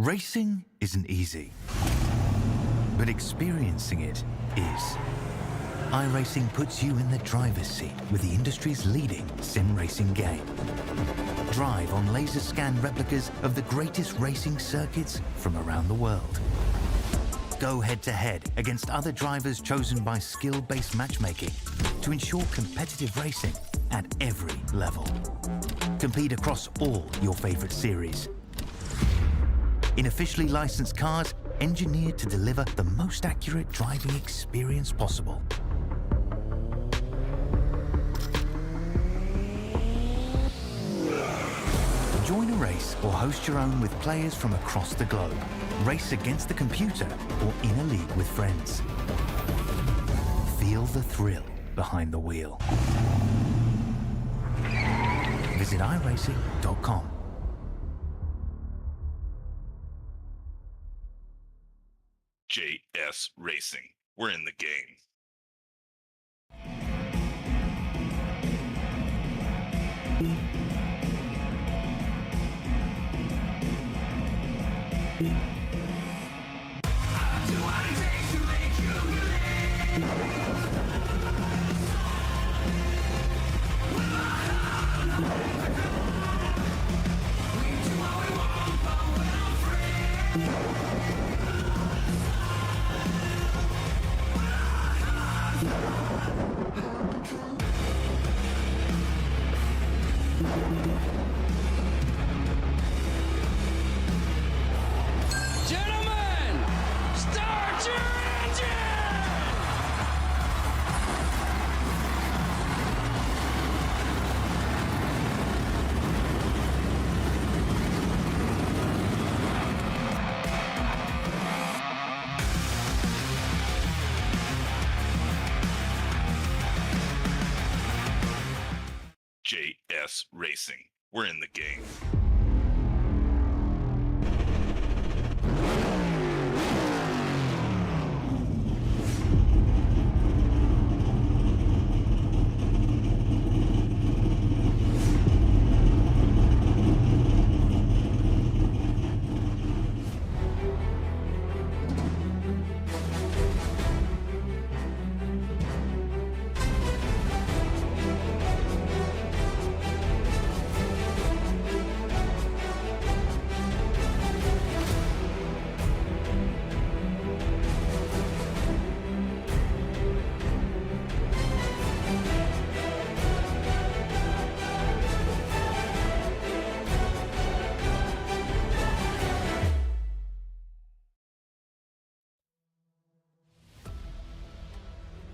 Racing isn't easy, but experiencing it is. iRacing puts you in the driver's seat with the industry's leading sim racing game. Drive on laser scan replicas of the greatest racing circuits from around the world. Go head-to-head against other drivers chosen by skill-based matchmaking to ensure competitive racing at every level. Compete across all your favorite series. In officially licensed cars, engineered to deliver the most accurate driving experience possible. Join a race or host your own with players from across the globe. Race against the computer or in a league with friends. Feel the thrill behind the wheel. Visit iRacing.com. JS Racing. We're in the game. Gentlemen, start your engine! JS Racing. We're in the game.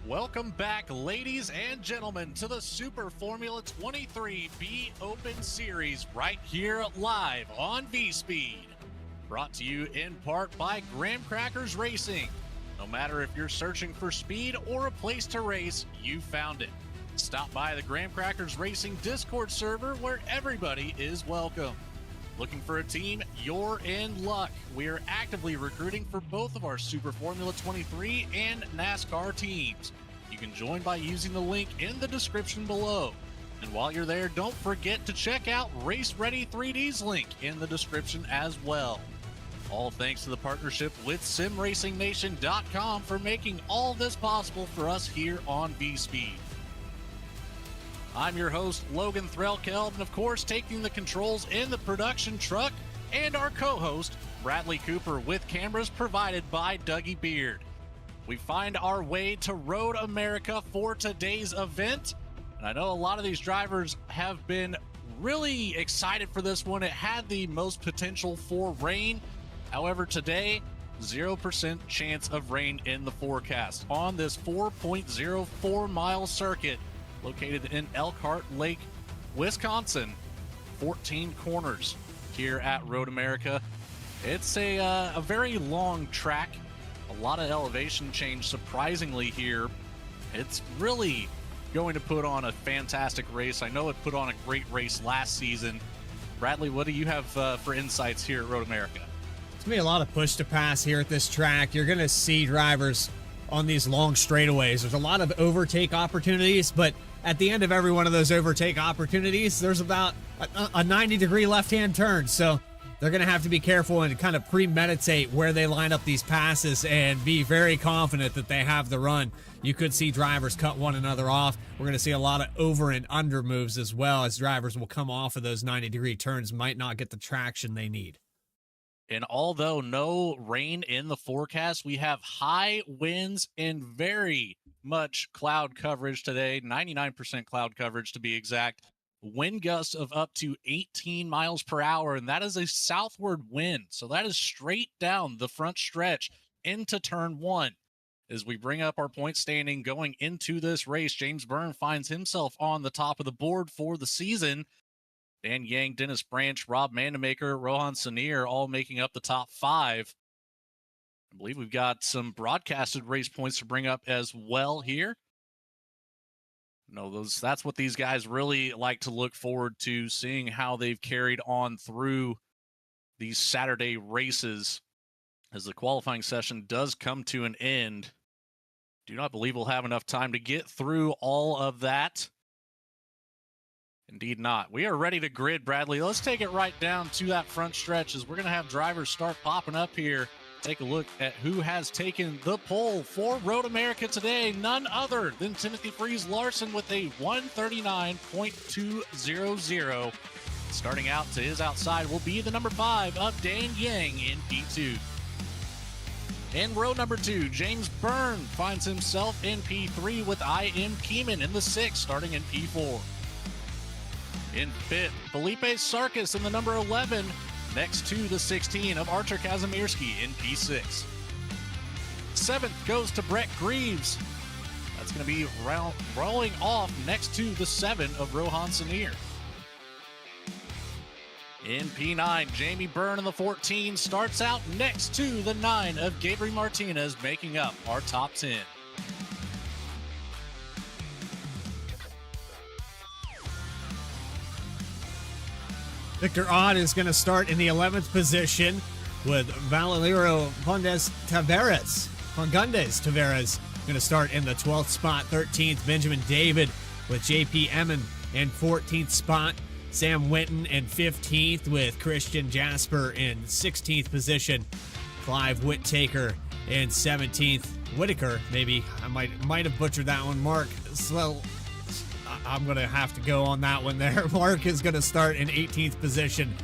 Welcome back, ladies and gentlemen, to the Super Formula 23 B Open Series right here live on VSPEED. Brought to you in part by Graham Crackers Racing. No matter if you're searching for speed or a place to race, you found it. Stop by the Graham Crackers Racing Discord server where everybody is welcome. Looking for a team? You're in luck. We are actively recruiting for both of our Super Formula 23 and NASCAR teams. You can join by using the link in the description below. And while you're there, don't forget to check out Race Ready 3D's link in the description as well. All thanks to the partnership with SimRacingNation.com for making all this possible for us here on VSPEED. I'm your host, Logan Threlkeld, and of course, taking the controls in the production truck, and our co-host, Bradley Cooper, with cameras provided by Dougie Beard. We find our way to Road America for today's event, and I know a lot of these drivers have been really excited for this one. It had the most potential for rain. However, today, 0% chance of rain in the forecast on this 4.04 mile circuit located in Elkhart Lake, Wisconsin. 14 corners here at Road America. It's a very long track, a lot of elevation change surprisingly here. It's really going to put on a fantastic race. I know it put on a great race last season. Bradley, what do you have for insights here at Road America? It's going to be a lot of push to pass here at this track. You're going to see drivers on these long straightaways. There's a lot of overtake opportunities, but at the end of every one of those overtake opportunities, there's about a 90-degree left-hand turn. So they're going to have to be careful and kind of premeditate where they line up these passes and be very confident that they have the run. You could see drivers cut one another off. We're going to see a lot of over and under moves as well, as drivers will come off of those 90-degree turns, might not get the traction they need. And although no rain in the forecast, we have high winds and very much cloud coverage today, 99% cloud coverage to be exact. Wind gusts of up to 18 miles per hour, and that is a southward wind. So that is straight down the front stretch into turn one. As we bring up our point standing going into this race, James Byrne finds himself on the top of the board for the season. Dan Yang, Dennis Branch, Rob Mandemaker, Rohan Sanir all making up the top five. I believe we've got some broadcasted race points to bring up as well here. No, that's what these guys really like to look forward to, seeing how they've carried on through these Saturday races as the qualifying session does come to an end. Do not believe we'll have enough time to get through all of that. Indeed not. We are ready to grid, Bradley. Let's take it right down to that front stretch as we're going to have drivers start popping up here. Take a look at who has taken the pole for Road America today. None other than Timothy Freeze Larson with a 139.200. Starting out to his outside will be the number 5 of Dan Yang in P2. In row number 2, James Byrne finds himself in P3 with I.M. Keeman in the 6, starting in P4. In 5th, Felipe Sarkis in the number 11, next to the 16 of Artur Kazimierski in P6. 7th goes to Brett Greaves. That's going to be rolling off next to the 7 of Rohan Sanir. In P9, Jamie Byrne in the 14 starts out next to the 9 of Gabriel Martinez, making up our top 10. Victor Odd is going to start in the 11th position with Valerio Fagundes Tavares going to start in the 12th spot. 13th, Benjamin David with JP Emmon in 14th spot. Sam Winton in 15th with Christian Jasper in 16th position. Clive Whittaker in 17th. Whitaker, maybe. I might have butchered that one. Mark, so I'm going to have to go on that one there. Mark is going to start in 18th position.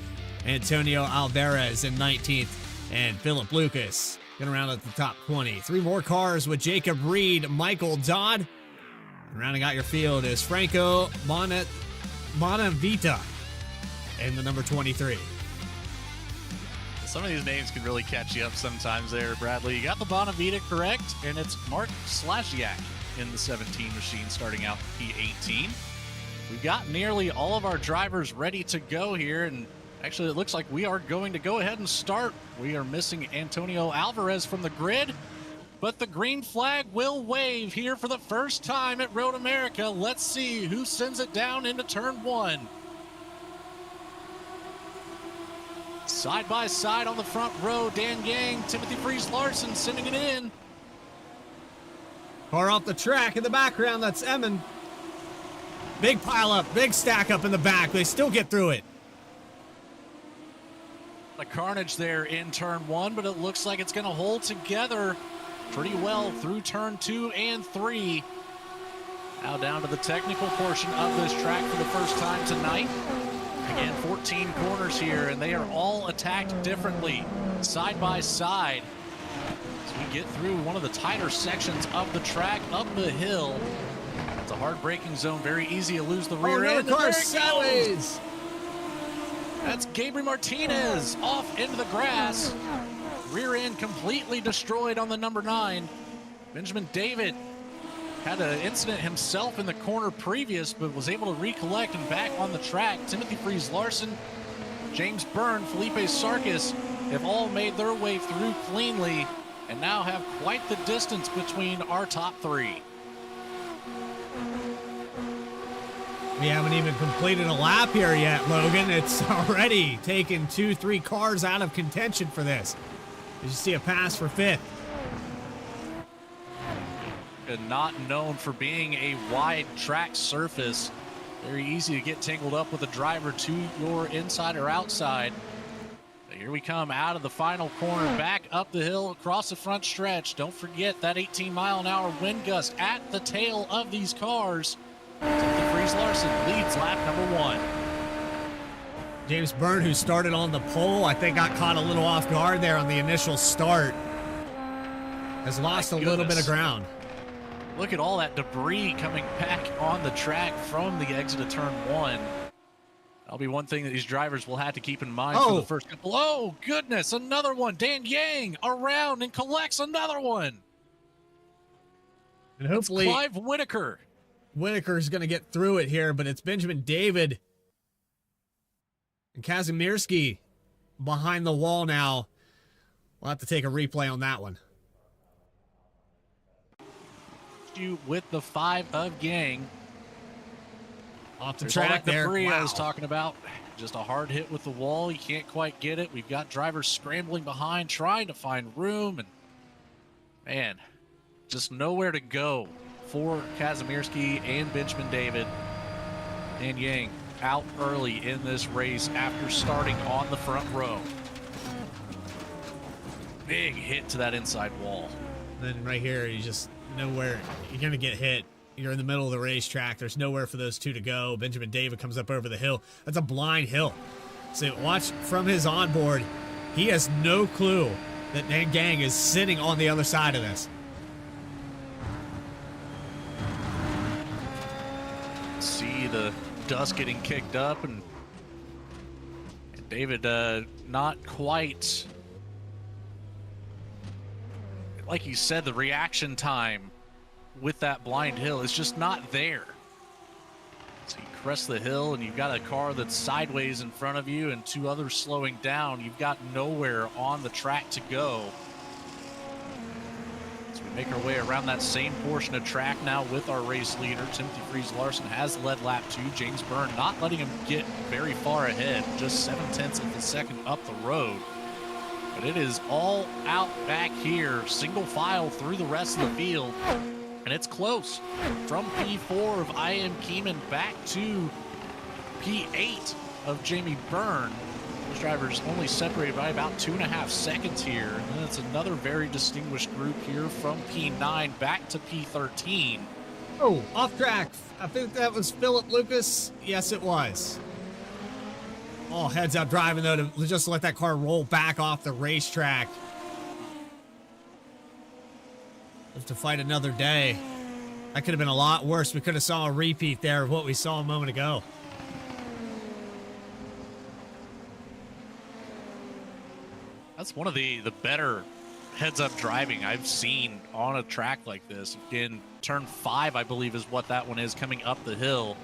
Antonio Alvarez in 19th. And Philip Lucas going to round out the top 20. 3 more cars with Jacob Reed, Michael Dodd. And rounding out your field is Franco Bonavita in the number 23. Some of these names can really catch you up sometimes there, Bradley. You got the Bonavita correct, and it's Mark Slasiak in the 17 machine starting out P18. We've got nearly all of our drivers ready to go here, and actually it looks like we are going to go ahead and start. We are missing Antonio Alvarez from the grid, but the green flag will wave here for the first time at Road America. Let's see who sends it down into turn 1. Side by side on the front row, Dan Yang, Timothy Freeze Larson sending it in. Car off the track in the background, that's Emmon. Big pile up, big stack up in the back. They still get through it. The carnage there in turn 1, but it looks like it's going to hold together pretty well through turn 2 and 3. Now down to the technical portion of this track for the first time tonight. Again, 14 corners here, and they are all attacked differently, side by side. As we get through one of the tighter sections of the track up the hill. It's a hard braking zone, very easy to lose the rear end. Car sideways. That's Gabriel Martinez off into the grass. Rear end completely destroyed on the number 9. Benjamin David had an incident himself in the corner previous, but was able to recollect and back on the track. Timothy Freeze Larson, James Byrne, Felipe Sarkis have all made their way through cleanly and now have quite the distance between our top 3. We haven't even completed a lap here yet, Logan. It's already taken 2-3 cars out of contention for this. Did you see a pass for 5th? And not known for being a wide track surface. Very easy to get tangled up with a driver to your inside or outside. Here we come out of the final corner, back up the hill, across the front stretch. Don't forget that 18-mile-an-hour wind gust at the tail of these cars. Timothy Freeze-Larson leads lap number 1. James Byrne, who started on the pole, I think got caught a little off guard there on the initial start, has lost a little bit of ground. Look at all that debris coming back on the track from the exit of turn 1. That'll be one thing that these drivers will have to keep in mind for the first couple. Oh, goodness, another one. Dan Yang around and collects another one. And hopefully Clive Whitaker. Whitaker's going to get through it here, but it's Benjamin David and Kazimierski behind the wall now. We'll have to take a replay on that one. You with the 5 of Yang. Off the There's track all that there. debris I Wow. was talking about. Just a hard hit with the wall. You can't quite get it. We've got drivers scrambling behind, trying to find room. And, man, just nowhere to go for Kazimierski and Benjamin David. And Yang out early in this race after starting on the front row. Big hit to that inside wall. Then right here, you just nowhere. You're going to get hit. You're in the middle of the racetrack. There's nowhere for those two to go. Benjamin David comes up over the hill. That's a blind hill. So watch from his onboard. He has no clue that Dan Gang is sitting on the other side of this. See the dust getting kicked up, and David not quite, like you said, the reaction time with that blind hill is just not there. So you crest the hill and you've got a car that's sideways in front of you and 2 others slowing down. You've got nowhere on the track to go. As we make our way around that same portion of track now with our race leader, Timothy Freeze-Larson has led lap 2. James Byrne not letting him get very far ahead, just 0.7 of a second up the road. But it is all out back here, single file through the rest of the field. And it's close. From P4 of I.M. Keeman back to P8 of Jamie Byrne. Those drivers only separated by about 2.5 seconds here. And it's another very distinguished group here from P9 back to P13. Oh, off track. I think that was Philip Lucas. Yes, it was. Oh, heads up driving, though, to just let that car roll back off the racetrack. Have to fight another day. That could have been a lot worse. We could have saw a repeat there of what we saw a moment ago. That's one of the better heads-up driving I've seen on a track like this. Again, turn 5, I believe, is what that one is, coming up the hill.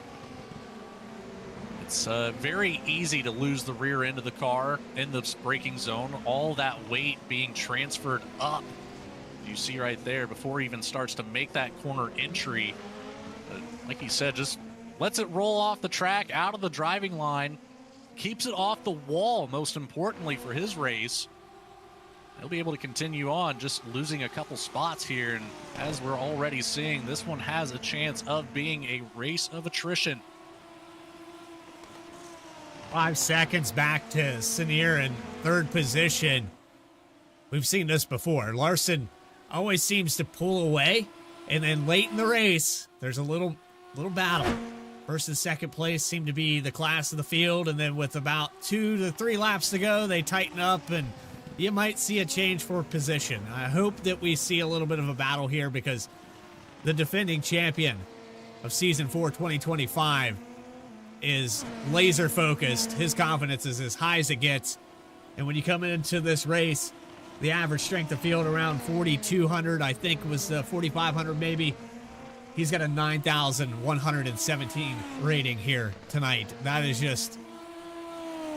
It's very easy to lose the rear end of the car in the braking zone. All that weight being transferred up. You see right there before he even starts to make that corner entry. Like he said, just lets it roll off the track, out of the driving line, keeps it off the wall, most importantly for his race. He'll be able to continue on, just losing a couple spots here. And as we're already seeing, this one has a chance of being a race of attrition. 5 seconds back to Senior in 3rd position. We've seen this before. Larson always seems to pull away, and then late in the race, there's a little battle. First and second place seem to be the class of the field, and then with about 2 to 3 laps to go, they tighten up, and you might see a change for position. I hope that we see a little bit of a battle here, because the defending champion of Season 4 2025 is laser focused. His confidence is as high as it gets, and when you come into this race, the average strength of field around 4,200, I think was 4,500 maybe. He's got a 9,117 rating here tonight. That is just,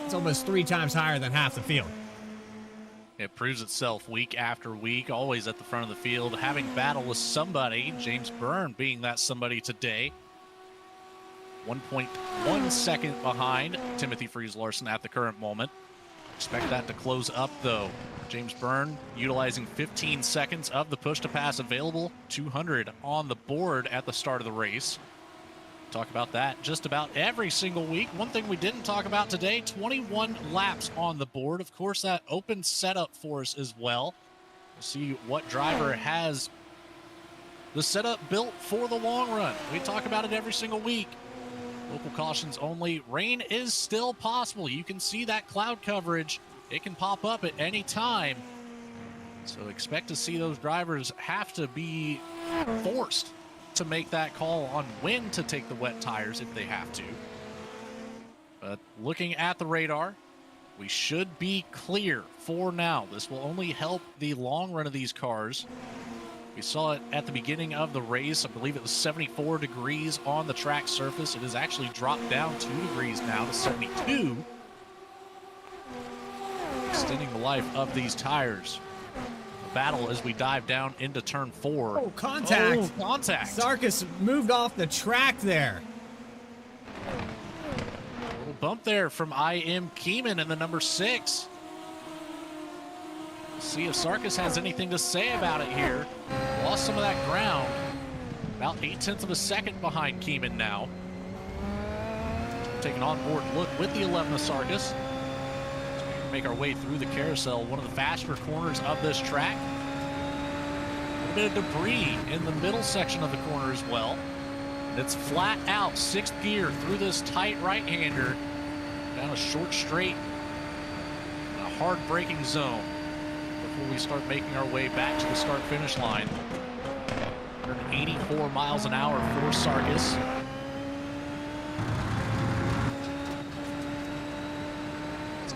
it's almost 3 times higher than half the field. It proves itself week after week, always at the front of the field, having battle with somebody, James Byrne being that somebody today. 1.1 second behind Timothy Freeze-Larson at the current moment. Expect that to close up, though. James Byrne utilizing 15 seconds of the push to pass available, 200 on the board at the start of the race. Talk about that just about every single week. One thing we didn't talk about today, 21 laps on the board. Of course, that open setup for us as well. We'll see what driver has the setup built for the long run. We talk about it every single week. Local cautions only. Rain is still possible. You can see that cloud coverage. It can pop up at any time. So expect to see those drivers have to be forced to make that call on when to take the wet tires if they have to. But looking at the radar, we should be clear for now. This will only help the long run of these cars. We saw it at the beginning of the race. I believe it was 74 degrees on the track surface. It has actually dropped down 2 degrees now to 72. Extending the life of these tires. Battle as we dive down into turn 4. Oh, contact. Oh, contact. Sarkis moved off the track there. A little bump there from I.M. Keeman in the number 6. Let's see if Sarkis has anything to say about it here. Lost some of that ground. About 0.8 of a second behind Keeman now. Taking on board look with the 11 of Sarkis. Make our way through the carousel, one of the faster corners of this track. A little bit of debris in the middle section of the corner as well. And it's flat out 6th gear through this tight right-hander down a short straight in a hard braking zone before we start making our way back to the start-finish line. 184 miles an hour for Sarkis.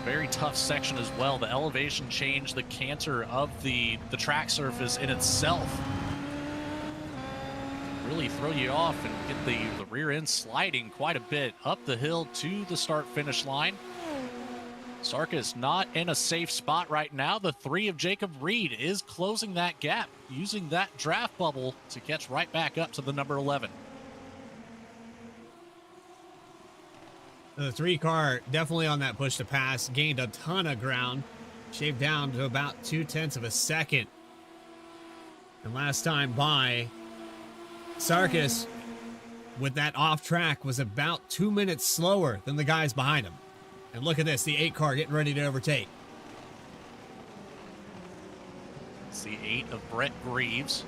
Very tough section as well. The elevation change, the canter of the track surface in itself really throw you off and get the rear end sliding quite a bit up the hill to the start finish line. Sarkis not in a safe spot right now. The 3 of Jacob Reed is closing that gap, using that draft bubble to catch right back up to the number 11. The 3 car definitely on that push to pass, gained a ton of ground, shaved down to about 0.2 of a second. And last time by, Sarkis with that off track was about 2 minutes slower than the guys behind him. And look at this, the 8 car getting ready to overtake. It's the 8 of Brett Greaves,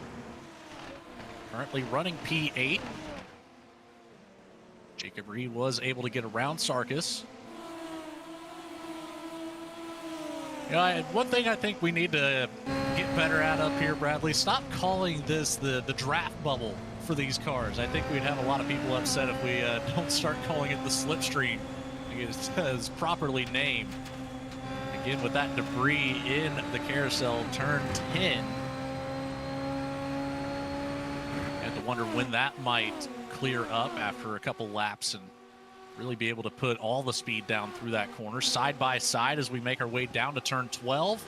currently running P8. Jacob Reed was able to get around Sarkis. You know, one thing I think we need to get better at up here, Bradley, stop calling this the draft bubble for these cars. I think we'd have a lot of people upset if we don't start calling it the slipstream. I guess it's properly named. Again, with that debris in the carousel, turn 10. Had to wonder when that might clear up after a couple laps and really be able to put all the speed down through that corner. Side by side as we make our way down to turn 12.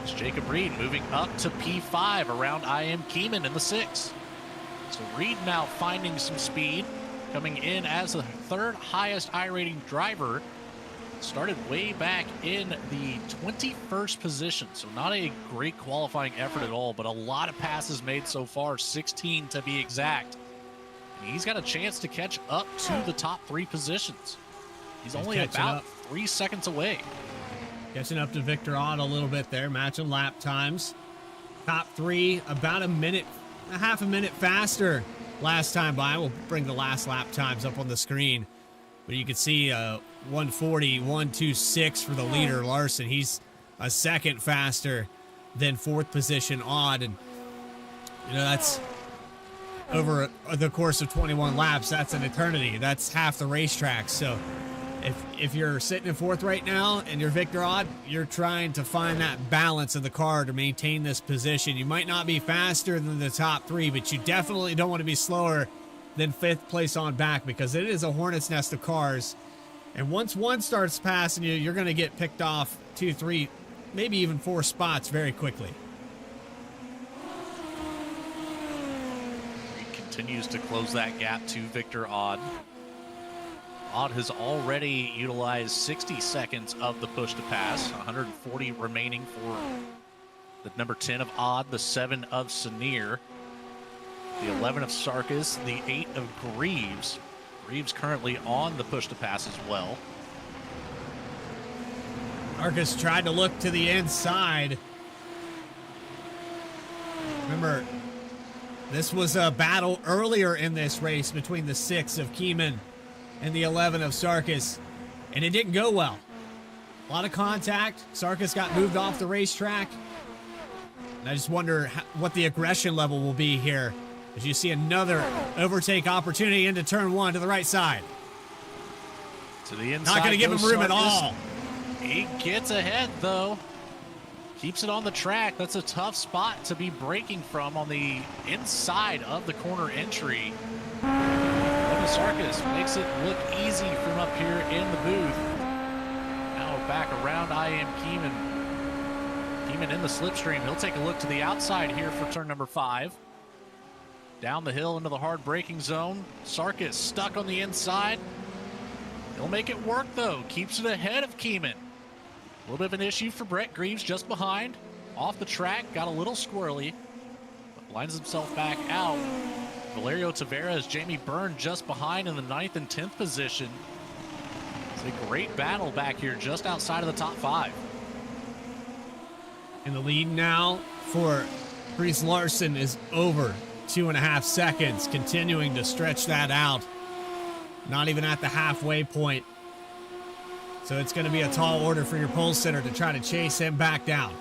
It's Jacob Reed moving up to P5 around I.M. Keeman in the 6. So Reed now finding some speed, coming in as the 3rd highest iRating driver. Started way back in the 21st position, so not a great qualifying effort at all, but a lot of passes made so far, 16 to be exact. And he's got a chance to catch up to the top 3 positions. He's only about 3 seconds away. Catching up to Victor Ott a little bit there, matching lap times. Top 3, about a half a minute faster last time by. We'll bring the last lap times up on the screen. But you can see 140, 126 for the leader, Larson. He's a second faster than 4th position Odd. And, you know, that's over the course of 21 laps. That's an eternity. That's half the racetrack. So if you're sitting in 4th right now and you're Victor Odd, you're trying to find that balance of the car to maintain this position. You might not be faster than the top 3, but you definitely don't want to be slower than 5th place on back, because it is a hornet's nest of cars. And once one starts passing you, you're going to get picked off 2, 3, maybe even 4 spots very quickly. He continues to close that gap to Victor Odd. Odd has already utilized 60 seconds of the push to pass, 140 remaining for the number 10 of Odd, the 7 of Sanier. The 11 of Sarkis, the 8 of Greaves. Greaves currently on the push to pass as well. Marcus tried to look to the inside. Remember, this was a battle earlier in this race between the 6 of Keeman and the 11 of Sarkis, and it didn't go well. A lot of contact. Sarkis got moved off the racetrack. And I just wonder what the aggression level will be here as you see another overtake opportunity into turn 1 to the right side. To the inside. Not going to give him room at all. He gets ahead, though. Keeps it on the track. That's a tough spot to be braking from on the inside of the corner entry. Sarkis makes it look easy from up here in the booth. Now back around I am Keeman. Keeman in the slipstream. He'll take a look to the outside here for turn number 5. Down the hill into the hard braking zone. Sarkis stuck on the inside. He'll make it work, though. Keeps it ahead of Keeman. A little bit of an issue for Brett Greaves just behind. Off the track, got a little squirrely, but lines himself back out. Valerio Tavares, Jamie Byrne just behind in the 9th and 10th position. It's a great battle back here just outside of the top 5. And the lead now for Chris Larson is over 2.5 seconds, continuing to stretch that out. Not even at the halfway point. So it's going to be a tall order for your pole sitter to try to chase him back down.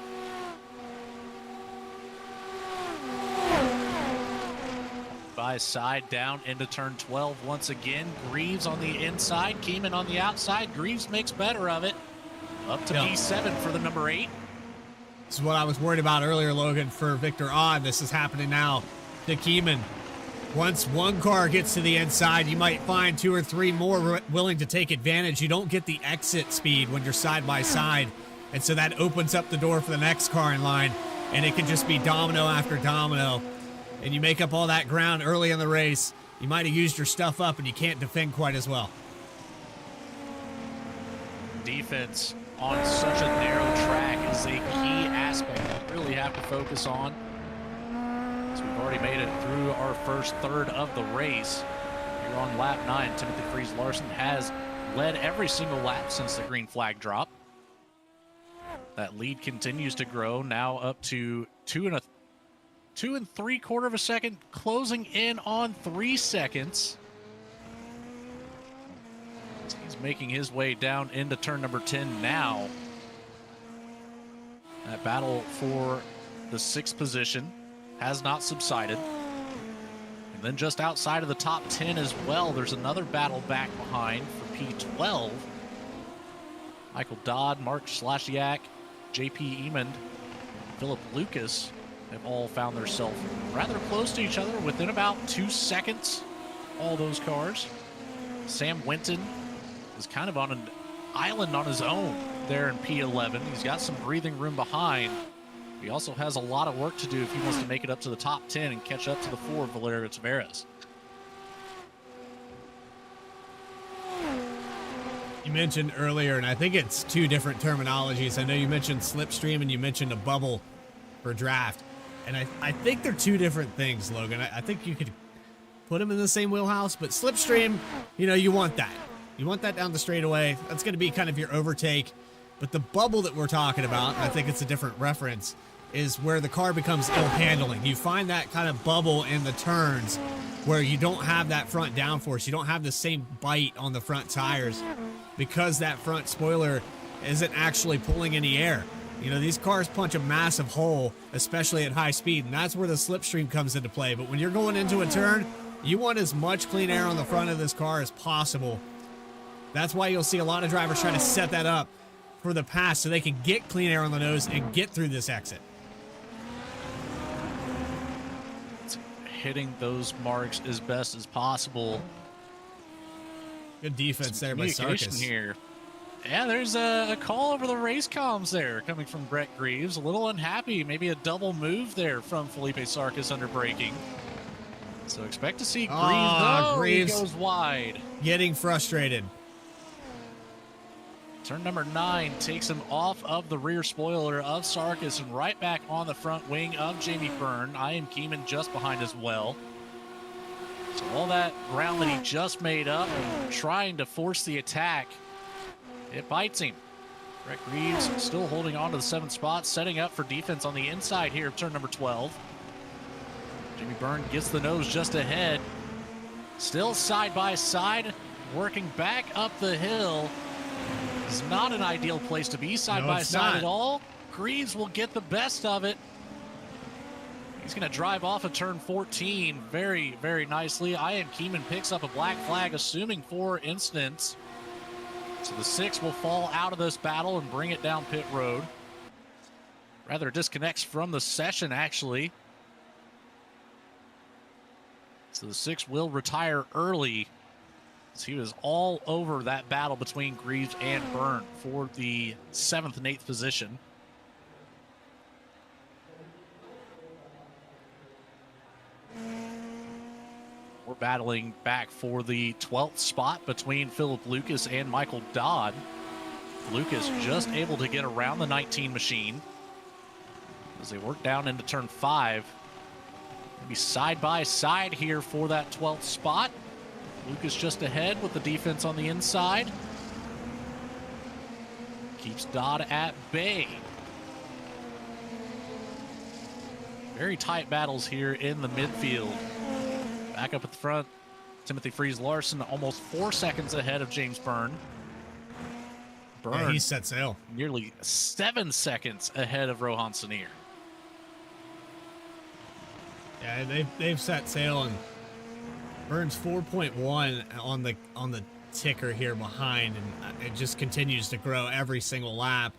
By side down into turn 12 once again. Greaves on the inside, Keeman on the outside. Greaves makes better of it. Up to P7 for the number 8. This is what I was worried about earlier, Logan, for Victor Odd. This is happening now to Keeman. Once one car gets to the inside, you might find 2 or 3 more willing to take advantage. You don't get the exit speed when you're side by side. And so that opens up the door for the next car in line. And it can just be domino after domino. And you make up all that ground early in the race. You might have used your stuff up and you can't defend quite as well. Defense on such a narrow track is a key aspect that we really have to focus on. So we've already made it through our first third of the race. Here on lap 9, Timothy Freeze Larson has led every single lap since the green flag drop. That lead continues to grow, now up to 2 3/4 of a second, closing in on 3 seconds. He's making his way down into turn number 10 now. That battle for the 6th position has not subsided. And then just outside of the top 10 as well, there's another battle back behind for P12. Michael Dodd, Mark Slasiak, JP Emond, Philip Lucas have all found themselves rather close to each other, within about 2 seconds, all those cars. Sam Winton is kind of on an island on his own there in P11. He's got some breathing room behind. He also has a lot of work to do if he wants to make it up to the top 10 and catch up to the 4 of Valerio Tavares. You mentioned earlier, and I think it's 2 different terminologies. I know you mentioned slipstream and you mentioned a bubble for draft. And I think they're 2 different things, Logan. I think you could put them in the same wheelhouse, but slipstream, you want that. You want that down the straightaway. That's going to be kind of your overtake. But the bubble that we're talking about, I think it's a different reference, is where the car becomes ill handling. You find that kind of bubble in the turns where you don't have that front downforce. You don't have the same bite on the front tires because that front spoiler isn't actually pulling any air. These cars punch a massive hole, especially at high speed, and that's where the slipstream comes into play. But when you're going into a turn, you want as much clean air on the front of this car as possible. That's why you'll see a lot of drivers try to set that up for the pass so they can get clean air on the nose and get through this exit. Hitting those marks as best as possible. Good defense there by Sarkis. Here. Yeah, there's a call over the race comms there coming from Brett Greaves. A little unhappy. Maybe a double move there from Felipe Sarkis under braking. So expect to see Greaves. Greaves he goes wide. Getting frustrated. Turn number 9 takes him off of the rear spoiler of Sarkis and right back on the front wing of Jamie Byrne. I am Keeman just behind as well. So all that ground that he just made up and trying to force the attack, it bites him. Brett Greaves still holding on to the 7th spot, setting up for defense on the inside here of turn number 12. Jimmy Byrne gets the nose just ahead. Still side by side, working back up the hill. It's not an ideal place to be side by side at all. Greaves will get the best of it. He's going to drive off of turn 14 very, very nicely. Ian Keeman picks up a black flag, assuming 4 incidents. So the 6 will fall out of this battle and bring it down pit road. Rather disconnects from the session, actually. So the 6 will retire early, as he was all over that battle between Greaves and Byrne for the 7th and 8th position. We're battling back for the 12th spot between Philip Lucas and Michael Dodd. Lucas just able to get around the 19 machine as they work down into turn 5. Maybe side by side here for that 12th spot. Lucas just ahead with the defense on the inside. Keeps Dodd at bay. Very tight battles here in the midfield. Back up at the front, Timothy Freeze Larson almost 4 seconds ahead of James Byrne. Yeah, he set sail. Nearly 7 seconds ahead of Rohan Sanir. Yeah, they've set sail, and Byrne's 4.1 on the ticker here behind, and it just continues to grow every single lap.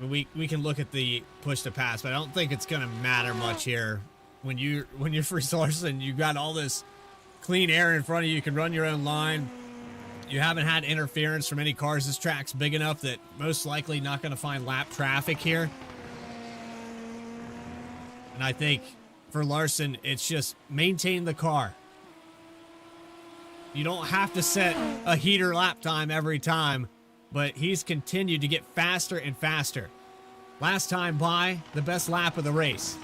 I mean, we can look at the push to pass, but I don't think it's going to matter much here. When you're Freeze Larson, you've got all this clean air in front of you. You can run your own line. You haven't had interference from any cars. This track's big enough that most likely not going to find lap traffic here. And I think for Larson, it's just maintain the car. You don't have to set a heater lap time every time, but he's continued to get faster and faster. Last time by, the best lap of the race.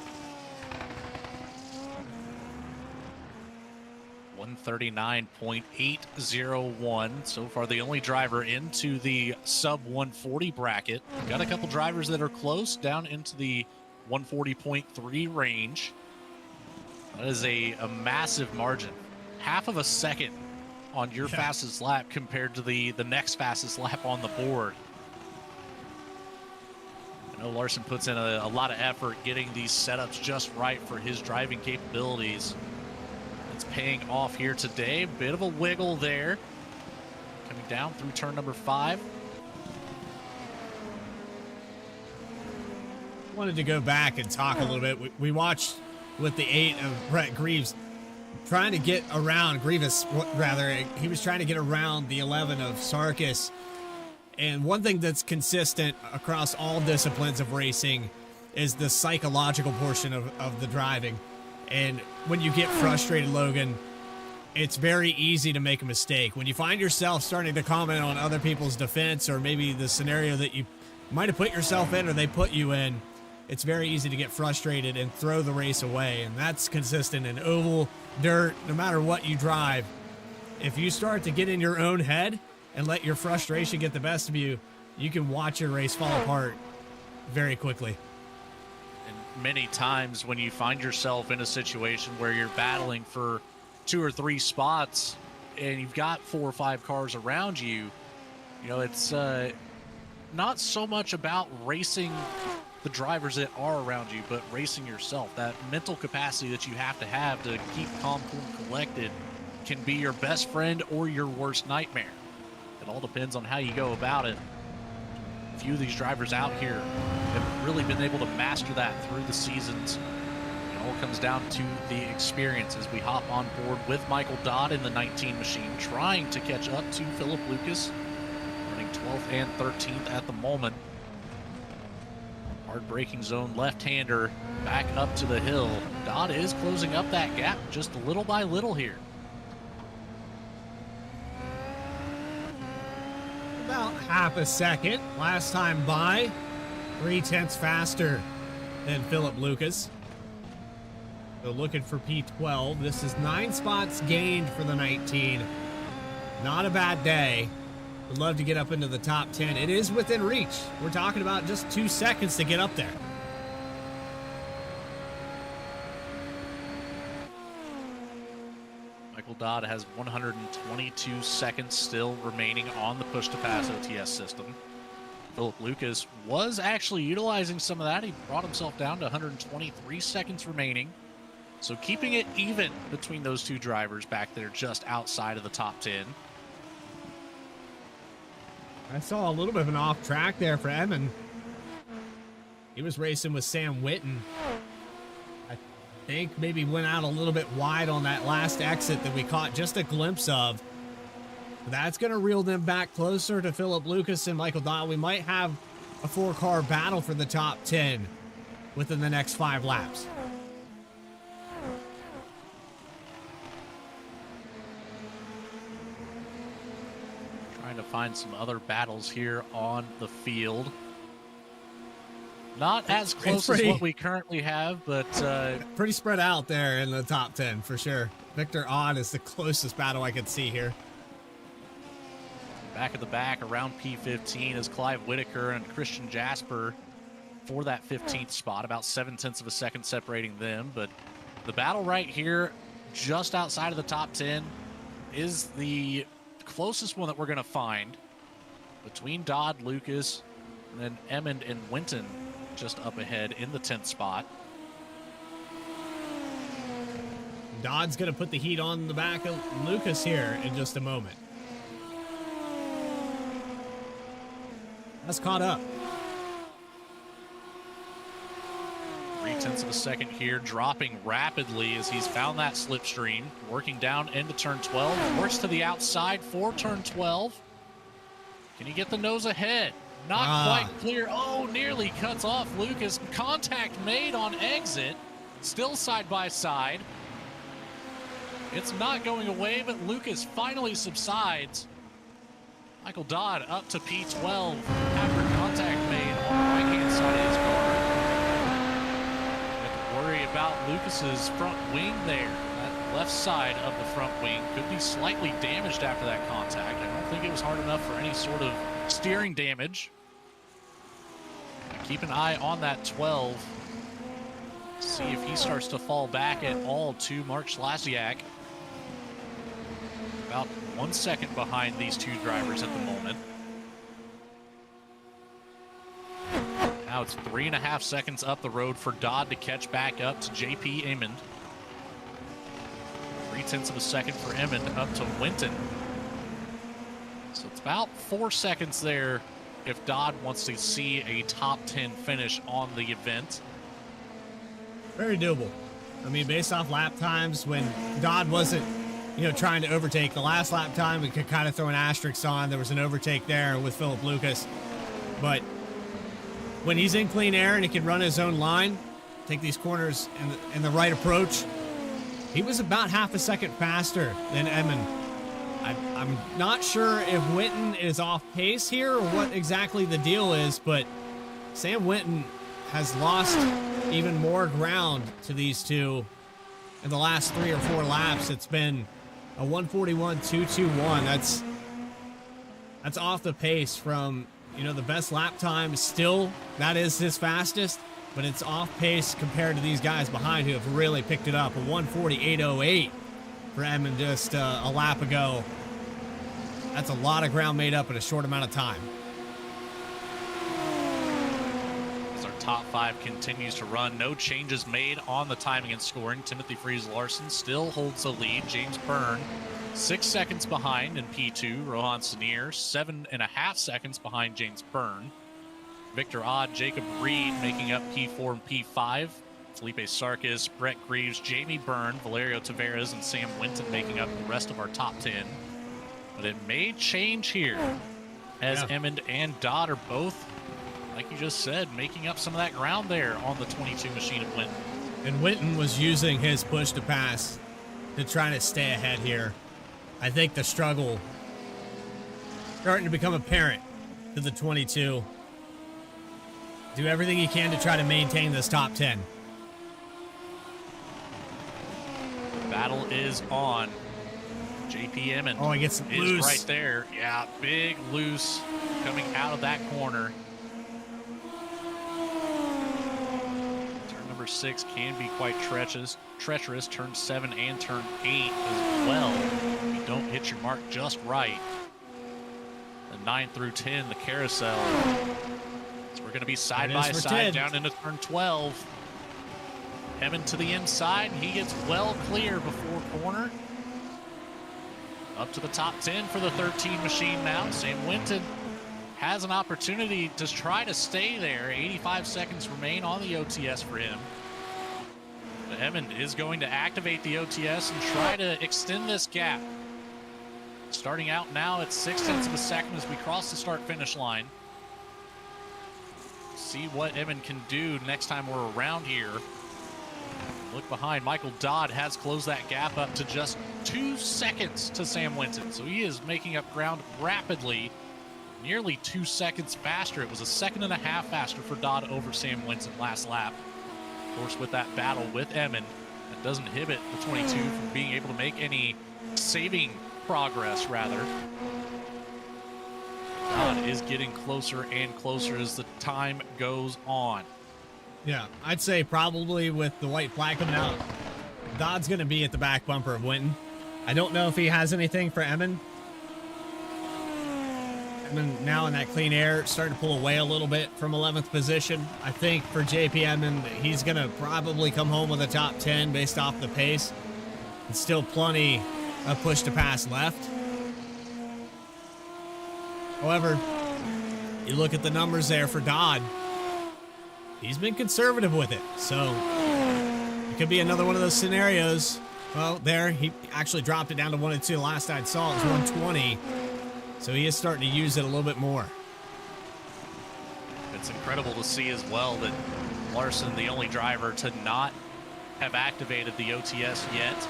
139.801. So far, the only driver into the sub 140 bracket. We've got a couple drivers that are close down into the 140.3 range. That is a massive margin. Half of a second on your fastest lap compared to the next fastest lap on the board. I know Larson puts in a lot of effort getting these setups just right for his driving capabilities. It's paying off here today. Bit of a wiggle there. Coming down through turn number 5. Wanted to go back and talk a little bit. We watched with the 8 of Brett Greaves trying to get around he was trying to get around the 11 of Sarkis. And one thing that's consistent across all disciplines of racing is the psychological portion of the driving. And when you get frustrated, Logan, it's very easy to make a mistake. When you find yourself starting to comment on other people's defense, or maybe the scenario that you might have put yourself in or they put you in, it's very easy to get frustrated and throw the race away. And that's consistent in oval, dirt, no matter what you drive. If you start to get in your own head and let your frustration get the best of you, you can watch your race fall apart very quickly. And many times when you find yourself in a situation where you're battling for 2 or 3 spots and you've got 4 or 5 cars around you, it's not so much about racing the drivers that are around you, but racing yourself. That mental capacity that you have to keep calm, cool, and collected can be your best friend or your worst nightmare. It all depends on how you go about it. A few of these drivers out here have really been able to master that through the seasons. It all comes down to the experience as we hop on board with Michael Dodd in the 19 machine, trying to catch up to Philip Lucas, running 12th and 13th at the moment. Hard braking zone left-hander back up to the hill. Dodd is closing up that gap just little by little here. About half a second. Last time by, 0.3 faster than Philip Lucas. So looking for P12. This is 9 spots gained for the 19. Not a bad day. Would love to get up into the top 10. It is within reach. We're talking about just 2 seconds to get up there. Michael Dodd has 122 seconds still remaining on the push-to-pass OTS system. Philip Lucas was actually utilizing some of that. He brought himself down to 123 seconds remaining. So keeping it even between those two drivers back there just outside of the top 10. I saw a little bit of an off track there for Emin. He was racing with Sam Witten. I think maybe went out a little bit wide on that last exit that we caught just a glimpse of. That's going to reel them back closer to Philip Lucas and Michael Dodd. We might have a 4-car battle for the top 10 within the next 5 laps. Trying to find some other battles here on the field. Not as close as what we currently have, but pretty spread out there in the top 10 for sure. Victor Odd is the closest battle I could see here. Back at the back around P15 is Clive Whitaker and Christian Jasper for that 15th spot, about 0.7 of a second separating them. But the battle right here, just outside of the top 10, is the closest one that we're going to find between Dodd, Lucas, and then Emmond and Winton just up ahead in the 10th spot. Dodd's going to put the heat on the back of Lucas here in just a moment. That's caught up. 0.3 of a second here, dropping rapidly as he's found that slipstream, working down into turn 12, works to the outside for turn 12. Can he get the nose ahead? Not quite clear. Oh, nearly cuts off Lucas. Contact made on exit. Still side by side. It's not going away, but Lucas finally subsides. Michael Dodd up to P12 after contact made on the right-hand side of his car. Have to worry about Lucas's front wing there. That left side of the front wing could be slightly damaged after that contact. I don't think it was hard enough for any sort of steering damage. Keep an eye on that 12. See if he starts to fall back at all to Mark Schlasiak. About 1 second behind these two drivers at the moment. Now it's 3.5 seconds up the road for Dodd to catch back up to JP Emmond. 0.3 of a second for Emmond up to Winton. So it's about 4 seconds there if Dodd wants to see a top 10 finish on the event. Very doable. I mean, based off lap times, when Dodd wasn't, trying to overtake the last lap time, we could kind of throw an asterisk on. There was an overtake there with Philip Lucas. But when he's in clean air and he can run his own line, take these corners in the right approach, he was about half a second faster than Emmond. I'm not sure if Winton is off pace here or what exactly the deal is, but Sam Winton has lost even more ground to these two in the last 3 or 4 laps. It's been a 141.221. That's off the pace from, the best lap time. Still, that is his fastest, but it's off pace compared to these guys behind who have really picked it up. A 148.08 for Emmond just a lap ago. That's a lot of ground made up in a short amount of time. As our top 5 continues to run, no changes made on the timing and scoring. Timothy Fries-Larson still holds the lead. James Byrne 6 seconds behind in P2. Rohan Sanier 7.5 seconds behind James Byrne. Victor Odd, Jacob Reed making up P4 and P5. Felipe Sarkis, Brett Greaves, Jamie Byrne, Valerio Tavares, and Sam Winton making up the rest of our top 10. But it may change here as Emmond and Dodd are both, like you just said, making up some of that ground there on the 22 machine of Winton. And Winton was using his push to pass to try to stay ahead here. I think the struggle starting to become apparent to the 22. Do everything he can to try to maintain this top 10. Battle is on. JP Emmons Oh, he gets is loose. right there. Yeah, big loose coming out of that corner. Turn number 6 can be quite treacherous. Turn 7 and turn 8 as well. If you don't hit your mark just right. The 9 through 10, the carousel. So we're going to be side by side down into turn 12. Emmons to the inside. He gets well clear before corner. Up to the top 10 for the 13 machine now. Sam Winton has an opportunity to try to stay there. 85 seconds remain on the OTS for him. But Emmons is going to activate the OTS and try to extend this gap. Starting out now at 0.6 of a second as we cross the start-finish line. See what Emmons can do next time we're around here. Look behind. Michael Dodd has closed that gap up to just 2 seconds to Sam Winton. So he is making up ground rapidly, nearly 2 seconds faster. It was 1.5 seconds faster for Dodd over Sam Winton last lap. Of course, with that battle with Emmons, that doesn't inhibit the 22 from being able to make any saving progress, rather. Dodd is getting closer and closer as the time goes on. Yeah, I'd say probably with the white flag coming out, Dodd's going to be at the back bumper of Winton. I don't know if he has anything for Emmons. Emmons now in that clean air, starting to pull away a little bit from 11th position. I think for JP Emmons, he's going to probably come home with a top 10 based off the pace. It's still plenty of push to pass left. However, you look at the numbers there for Dodd. He's been conservative with it, so it could be another one of those scenarios. Well, there, he actually dropped it down to 1 and 2. Last I saw it was 120, so he is starting to use it a little bit more. It's incredible to see as well that Larson, the only driver to not have activated the OTS yet.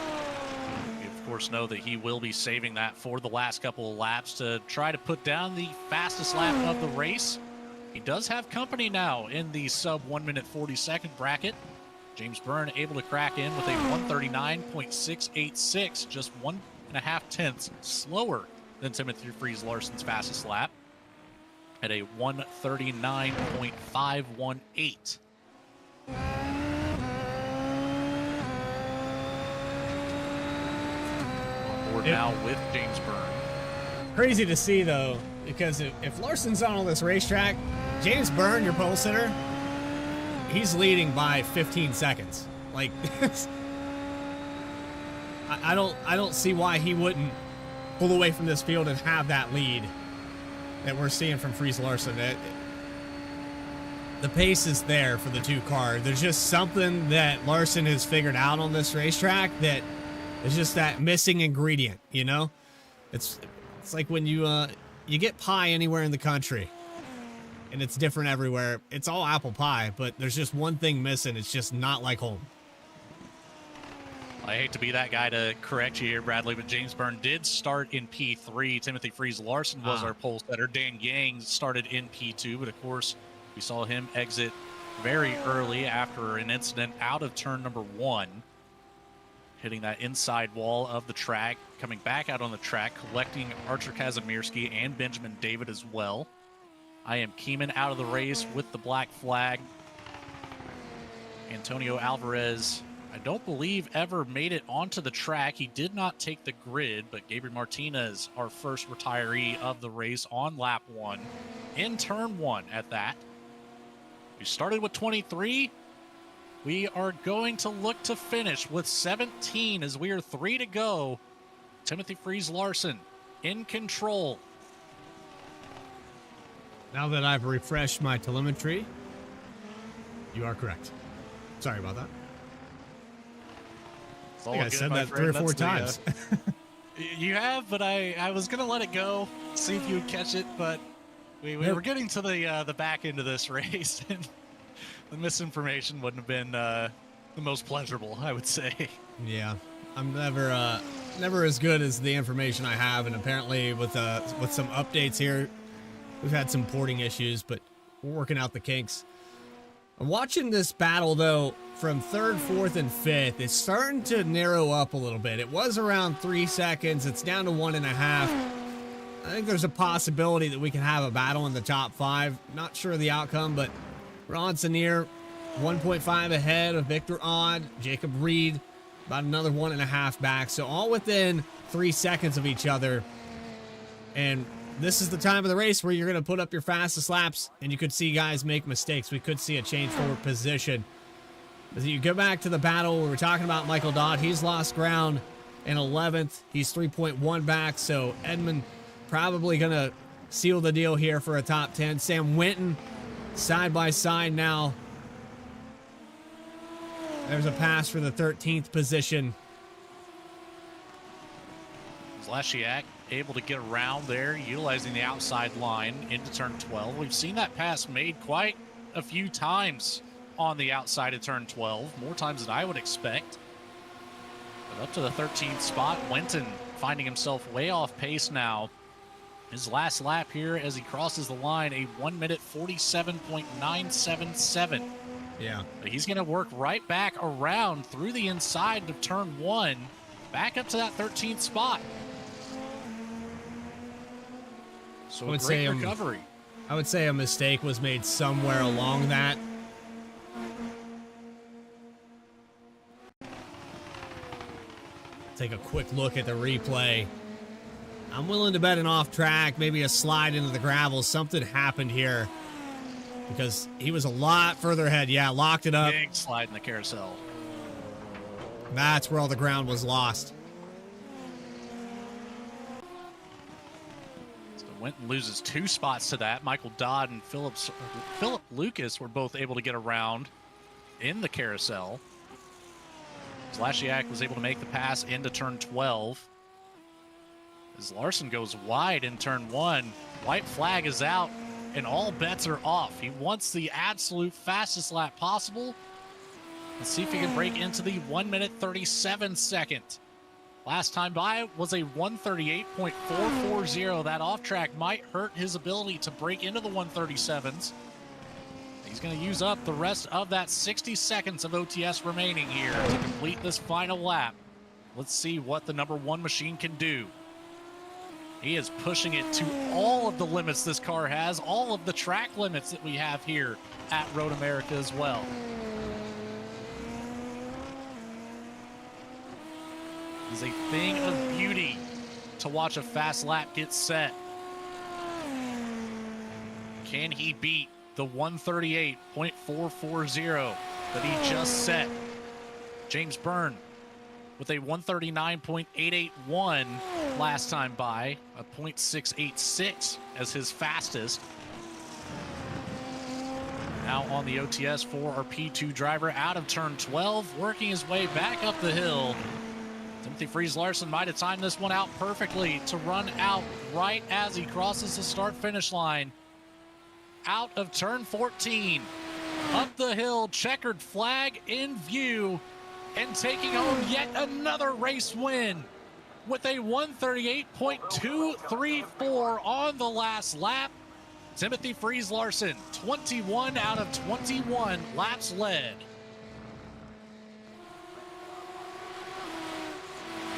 We, of course, know that he will be saving that for the last couple of laps to try to put down the fastest lap of the race. He does have company now in the sub 1 minute 40 second bracket. James Byrne able to crack in with a 139.686, just 1.5 tenths slower than Timothy Freeze Larson's fastest lap at a 139.518. On board now with James Byrne. Crazy to see, though, because if Larson's on this racetrack, James Byrne, your pole sitter, he's leading by 15 seconds. Like, I don't see why he wouldn't pull away from this field and have that lead that we're seeing from Freeze Larson. The pace is there for the two cars. There's just something that Larson has figured out on this racetrack that is just that missing ingredient, you know? It's like when you get pie anywhere in the country, and it's different everywhere. It's all apple pie, but there's just one thing missing. It's just not like home. I hate to be that guy to correct you here, Bradley, but James Byrne did start in P3. Timothy Freeze Larson was our pole setter. Dan Yang started in P2, but of course, we saw him exit very early after an incident out of turn number 1. Hitting that inside wall of the track, coming back out on the track, collecting Archer Kazimierski and Benjamin David as well. I am Keeman out of the race with the black flag. Antonio Alvarez, I don't believe ever made it onto the track. He did not take the grid, but Gabriel Martinez, our first retiree of the race on lap 1, in turn 1 at that. We started with 23. We are going to look to finish with 17 as we are 3 to go. Timothy Freeze Larson in control. Now that I've refreshed my telemetry, you are correct. Sorry about that. I think I said that 3 or 4 times. You have, but I was going to let it go, see if you would catch it, but we were getting to the back end of this race, and the misinformation wouldn't have been the most pleasurable, I would say. Yeah, I'm never as good as the information I have, and apparently with some updates here, we've had some porting issues, but we're working out the kinks. I'm watching this battle, though, from third, fourth, and fifth, it's starting to narrow up a little bit. It was around 3 seconds. It's down to 1.5. I think there's a possibility that we can have a battle in the top 5. Not sure of the outcome, but Ron Senior, 1.5 ahead of Victor Odd, Jacob Reed, about another 1.5 back. So all within 3 seconds of each other. And this is the time of the race where you're going to put up your fastest laps, and you could see guys make mistakes. We could see a change forward position. As you go back to the battle, we were talking about Michael Dodd. He's lost ground in 11th. He's 3.1 back, so Edmund probably going to seal the deal here for a top 10. Sam Winton, side by side now. There's a pass for the 13th position. Zlasiak able to get around there, utilizing the outside line into turn 12. We've seen that pass made quite a few times on the outside of turn 12, more times than I would expect. But up to the 13th spot, Winton finding himself way off pace now. His last lap here as he crosses the line, a 1 minute 47.977. Yeah. But he's going to work right back around through the inside of turn 1, back up to that 13th spot. So a great recovery. I would say a mistake was made somewhere along that. Take a quick look at the replay. I'm willing to bet an off track, maybe a slide into the gravel. Something happened here because he was a lot further ahead. Yeah, locked it up. Big slide in the carousel. That's where all the ground was lost. So Winton loses 2 spots to that. Michael Dodd and Philip Lucas were both able to get around in the carousel. Zlasiak was able to make the pass into turn 12. As Larson goes wide in turn 1, white flag is out and all bets are off. He wants the absolute fastest lap possible. Let's see if he can break into the 1 minute 37 second. Last time by was a 138.440. That off track might hurt his ability to break into the 137s. He's going to use up the rest of that 60 seconds of OTS remaining here to complete this final lap. Let's see what the number 1 machine can do. He is pushing it to all of the limits this car has, all of the track limits that we have here at Road America as well. It's a thing of beauty to watch a fast lap get set. Can he beat the 138.440 that he just set? James Byrne with a 139.881 last time by, a 0.686 as his fastest. Now on the OTS for our P2 driver out of turn 12, working his way back up the hill. Timothy Freeze-Larson might have timed this one out perfectly to run out right as he crosses the start-finish line. Out of turn 14, up the hill, checkered flag in view, and taking home yet another race win with a 138.234 on the last lap. Timothy Freeze-Larson, 21 out of 21 laps led.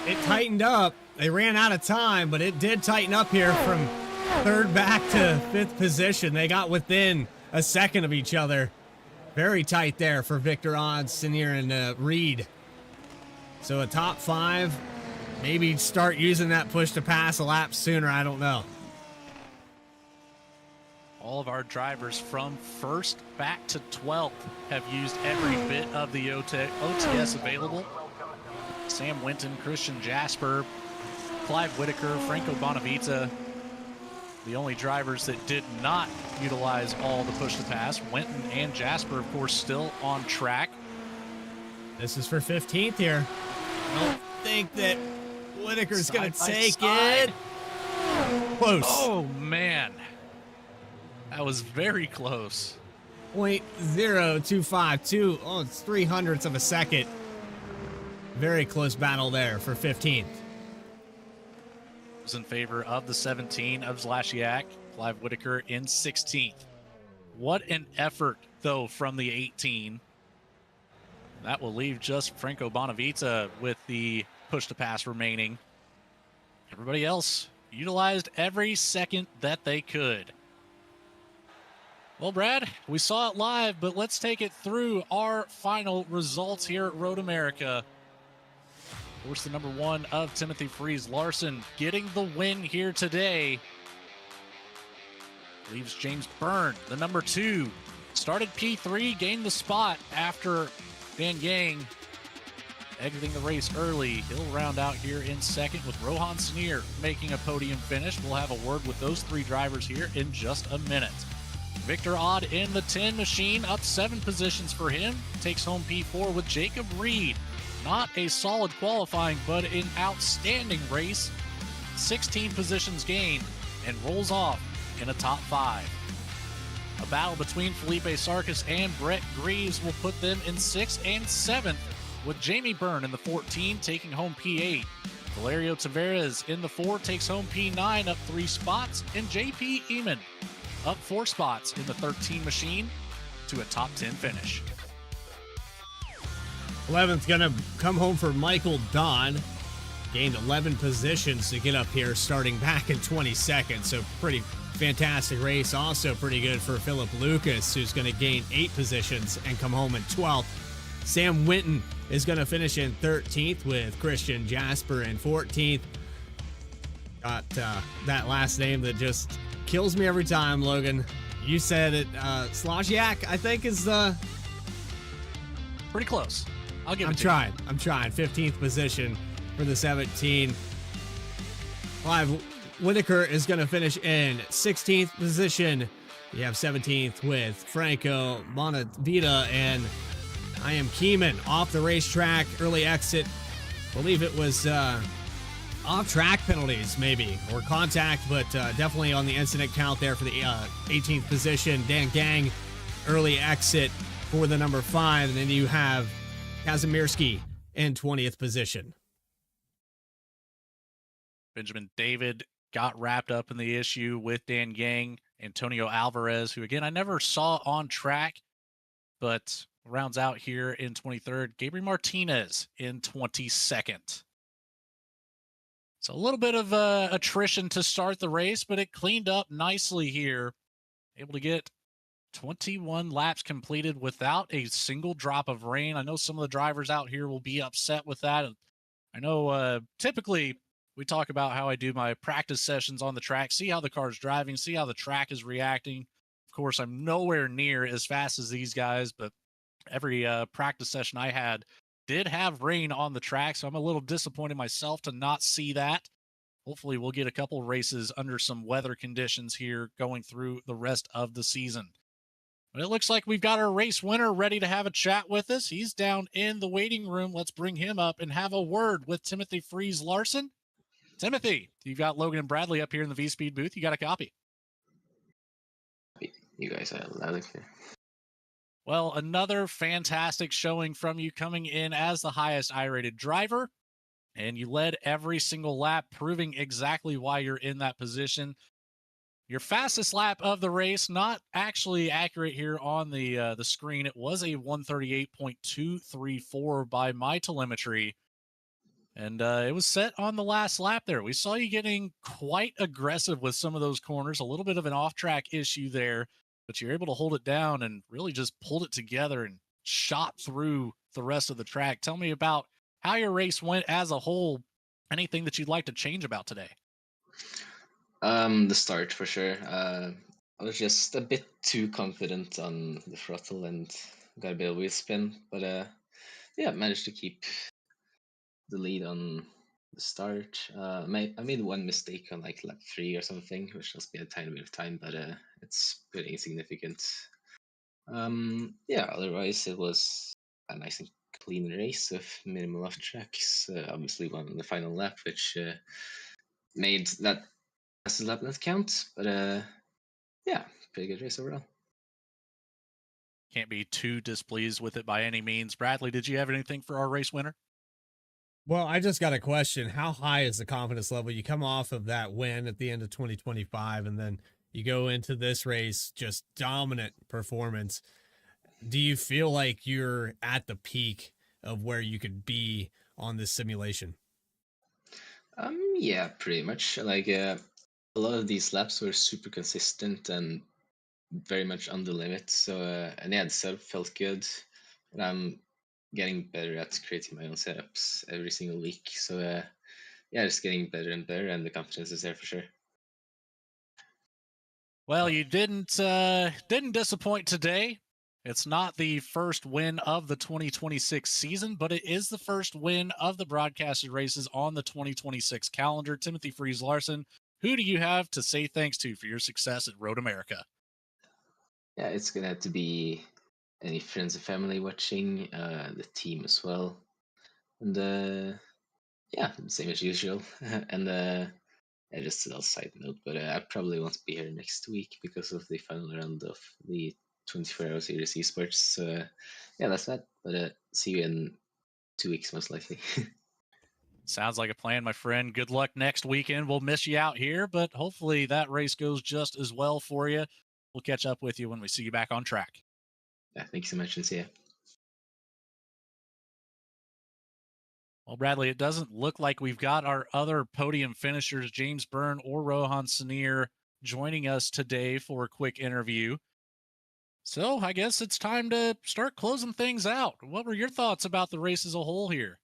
It tightened up. They ran out of time, but it did tighten up here from third back to 5th position. They got within a second of each other. Very tight there for Victor Odd, Senior, and Reed. So a top 5, maybe start using that push to pass a lap sooner. I don't know. All of our drivers from 1st back to 12th have used every bit of the OTS available. Sam Winton, Christian Jasper, Clive Whitaker, Franco Bonavita, the only drivers that did not utilize all the push to pass. Winton and Jasper, of course, still on track. This is for 15th here. I don't think that Whitaker's going to take it. Close. Oh, man. That was very close. 0.0252. Oh, it's 0.03 of a second. Very close battle there for 15th. Was in favor of the 17 of Zlasiak. Clive Whitaker in 16th. What an effort, though, from the 18. That will leave just Franco Bonavita with the push to pass remaining. Everybody else utilized every second that they could. Well, Brad, we saw it live, but let's take it through our final results here at Road America. Of course, the number 1 of Timothy Freeze Larson getting the win here today. Leaves James Byrne, the number 2. Started P3, gained the spot after Dan Yang exiting the race early. He'll round out here in second with Rohan Sneer making a podium finish. We'll have a word with those 3 drivers here in just a minute. Victor Odd in the 10 machine, up 7 positions for him. Takes home P4 with Jacob Reed. Not a solid qualifying, but an outstanding race. 16 positions gained and rolls off in a top 5. A battle between Felipe Sarkis and Brett Greaves will put them in 6th and 7th, with Jamie Byrne in the 14 taking home P8. Valerio Tavares in the 4 takes home P9, up 3 spots, and JP Eamon up 4 spots in the 13 machine to a top 10 finish. 11th going to come home for Michael Don. Gained 11 positions to get up here, starting back in 22nd. So pretty fantastic race. Also pretty good for Philip Lucas, who's going to gain 8 positions and come home in 12th. Sam Winton is going to finish in 13th with Christian Jasper in 14th. Got that last name that just kills me every time, Logan. You said it. Slozyak, I think, is the... Pretty close. I'll give it to you. I'm trying. 15th position for the 17. Clive Whitaker is going to finish in 16th position. You have 17th with Franco Bonavita, and I am Keeman off the racetrack. Early exit. Believe it was off-track penalties, maybe, or contact, but definitely on the incident count there for the 18th position. Dan Gang, early exit for the number 5, and then you have Kazimirski in 20th position. Benjamin David got wrapped up in the issue with Dan Gang. Antonio Alvarez, who, again, I never saw on track, but rounds out here in 23rd. Gabriel Martinez in 22nd. So a little bit of attrition to start the race, but it cleaned up nicely here. Able to get 21 laps completed without a single drop of rain. I know some of the drivers out here will be upset with that. I know typically we talk about how I do my practice sessions on the track, see how the car's driving, see how the track is reacting. Of course, I'm nowhere near as fast as these guys, but every practice session I had did have rain on the track, so I'm a little disappointed myself to not see that. Hopefully we'll get a couple races under some weather conditions here going through the rest of the season. But it looks like we've got our race winner ready to have a chat with us. He's down in the waiting room. Let's bring him up and have a word with Timothy Freeze Larson. Timothy, you've got Logan and Bradley up here in the VSPEED booth. You got a copy. You guys are loud and clear. Well, another fantastic showing from you, coming in as the highest I-rated driver, and you led every single lap, proving exactly why you're in that position. Your fastest lap of the race, not actually accurate here on the screen. It was a 138.234 by my telemetry, and it was set on the last lap there. We saw you getting quite aggressive with some of those corners, a little bit of an off-track issue there, but you're able to hold it down and really just pulled it together and shot through the rest of the track. Tell me about how your race went as a whole. Anything that you'd like to change about today? The start for sure. I was just a bit too confident on the throttle and got a bit of wheel spin, but yeah, managed to keep the lead on the start. I made one mistake on like lap 3 or something, which just be a tiny bit of time, but it's pretty insignificant. Yeah, otherwise it was a nice and clean race with minimal off tracks. Obviously one on the final lap, which made that as a lap not count, but yeah, pretty good race overall. Can't be too displeased with it by any means. Bradley, did you have anything for our race winner? Well, I just got a question. How high is the confidence level? You come off of that win at the end of 2025, and then you go into this race, just dominant performance. Do you feel like you're at the peak of where you could be on this simulation? Yeah, pretty much. Like a lot of these laps were super consistent and very much on the limit. So and yeah, the setup felt good, and I'm getting better at creating my own setups every single week. So yeah, just getting better and better, and the confidence is there for sure. Well, you didn't disappoint today. It's not the first win of the 2026 season, but it is the first win of the broadcasted races on the 2026 calendar. Timothy Freeze Larson, who do you have to say thanks to for your success at Road America? Yeah, it's gonna have to be any friends and family watching, the team as well, and yeah, same as usual. And yeah, just a little side note, but I probably won't be here next week because of the final round of the 24-hour series esports. So yeah, that's that. But see you in 2 weeks most likely. Sounds like a plan, my friend. Good luck next weekend. We'll miss you out here, but hopefully that race goes just as well for you. We'll catch up with you when we see you back on track. Yeah, thank you so much, and see ya. Well, Bradley, it doesn't look like we've got our other podium finishers, James Byrne or Rohan Sanir, joining us today for a quick interview. So I guess it's time to start closing things out. What were your thoughts about the race as a whole here?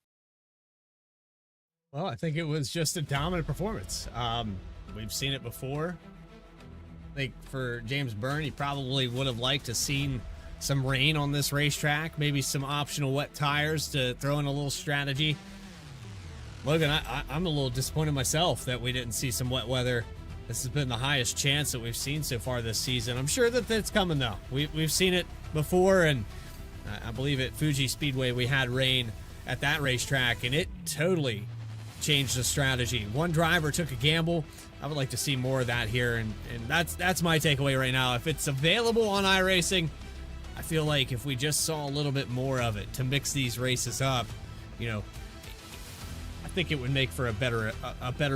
Well, I think it was just a dominant performance. We've seen it before. I think for James Byrne, he probably would have liked to seen some rain on this racetrack, maybe some optional wet tires to throw in a little strategy. Logan, I'm a little disappointed myself that we didn't see some wet weather. This has been the highest chance that we've seen so far this season. I'm sure that it's coming, though. We've seen it before, and I believe at Fuji Speedway we had rain at that racetrack, and it totally changed the strategy. One driver took a gamble. I would like to see more of that here, and that's my takeaway right now. If it's available on iRacing, I feel like if we just saw a little bit more of it to mix these races up, I think it would make for a better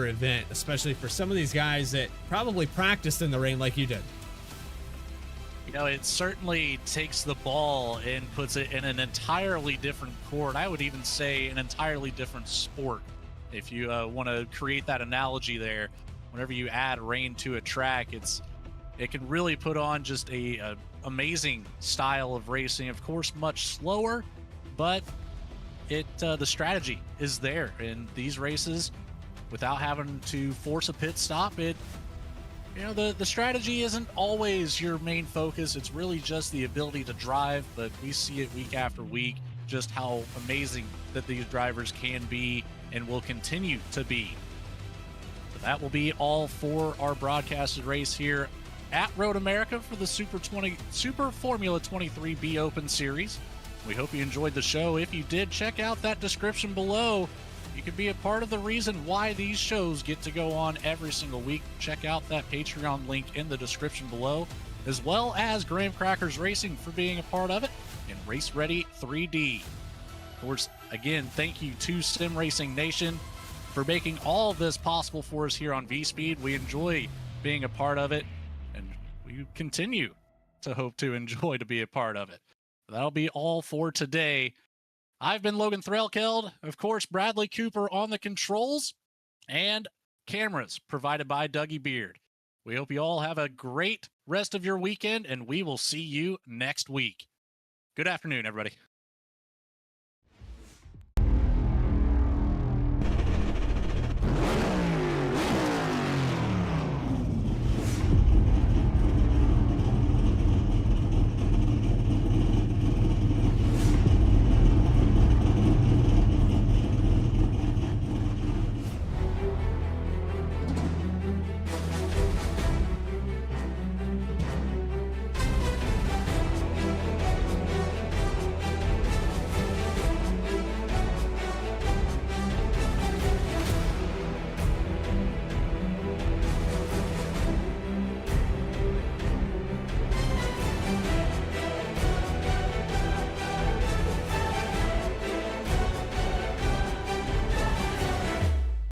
event, especially for some of these guys that probably practiced in the rain like you did. It certainly takes the ball and puts it in an entirely different court. I would even say an entirely different sport. If you want to create that analogy there, whenever you add rain to a track, it can really put on just a amazing style of racing. Of course, much slower, but the strategy is there in these races without having to force a pit stop. The strategy isn't always your main focus. It's really just the ability to drive, but we see it week after week just how amazing that these drivers can be and will continue to be. So that will be all for our broadcasted race here at Road America for the Super Formula 23 B Open Series. We hope you enjoyed the show. If you did, check out that description below. You can be a part of the reason why these shows get to go on every single week. Check out that Patreon link in the description below, as well as Graham Crackers Racing for being a part of it, and Race Ready 3D. Of course, again, thank you to Sim Racing Nation for making all of this possible for us here on VSPEED. We enjoy being a part of it, and we continue to hope to enjoy to be a part of it. That'll be all for today. I've been Logan Threlkeld, of course, Bradley Cooper on the controls, and cameras provided by Dougie Beard. We hope you all have a great rest of your weekend, and we will see you next week. Good afternoon, everybody.